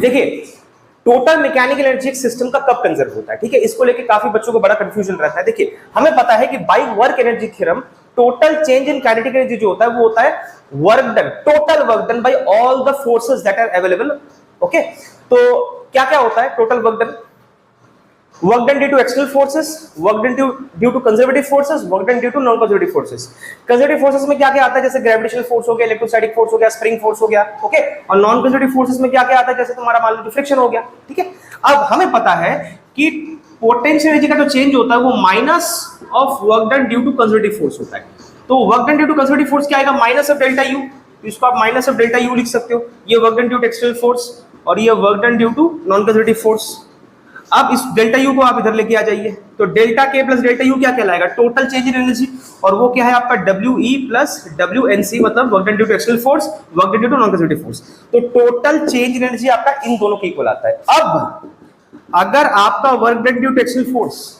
देखिए total mechanical energy एक system का कब कंजर्व होता है, ठीक है, इसको लेके काफी बच्चों को बड़ा कंफ्यूजन रहता है। देखिए हमें पता है कि by work energy theorem total change in kinetic energy जो होता है वो होता है work done, total work done by all the forces that are available. Okay, तो क्या क्या होता है total work done? Work done due to external forces, work done due to conservative forces, work done due to non conservative forces. Conservative forces में क्या क्या आता है? जैसे ग्रेविटेशनल फोर्स हो गया, इलेक्ट्रोस्टैटिक फोर्स हो गया, स्प्रिंग फोर्स हो गया। ओके, और नॉन कंजर्वेटिव फोर्सेस में क्या क्या आता है? जैसे तुम्हारा मान लो फ्रिक्शन हो गया। ठीक है, अब हमें पता है कि पोटेंशियल एनर्जी का जो चेंज होता है वो minus of work done due to conservative force होता है। तो work done due to conservative force क्या आएगा? Minus of delta U. इसको आप माइनस ऑफ डेल्टा यू लिख सकते हो। ये work done due to external force और ये work done due to non conservative force. अब इस डेल्टा यू को आप इधर लेके आ जाइए, तो डेल्टा के प्लस डेल्टा यू क्या कहलाएगा? टोटल चेंज इन एनर्जी, और वो क्या है आपका W E plus W N C, मतलब work done due to external force, work done due to non conservative force. तो टोटल चेंज इन एनर्जी आपका इन दोनों के इक्वल आता है। अब अगर आपका work done due to external force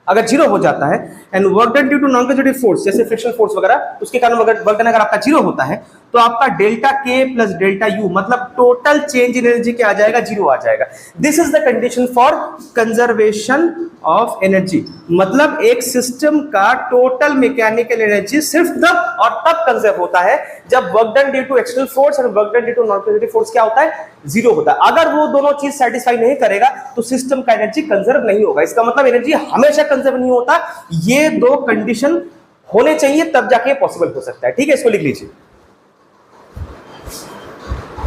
अगर जीरो हो जाता है and work done due to non conservative force जैसे फ्रिक्शन फोर्स वगैरह, उसके कारण वर्क डन अगर आपका जीरो होता है तो आपका डेल्टा के प्लस डेल्टा यू मतलब टोटल चेंज इन एनर्जी क्या आ जाएगा? जीरो आ जाएगा। This is the condition for conservation of energy. मतलब एक सिस्टम का टोटल मैकेनिकल एनर्जी सिर्फ तब और तब कंजर्व होता है जब work done due to external force और work done due to non conservative force क्या होता है? जीरो होता है। अगर वो दोनों चीज सेटिस्फाई नहीं करेगा तो सिस्टम का एनर्जी कंजर्व नहीं होगा। इसका मतलब एनर्जी हमेशा कंजर्व नहीं होता। ये दो कंडीशन होने चाहिए तब जाके पॉसिबल हो सकता है। ठीक है, इसको लिख लीजिए।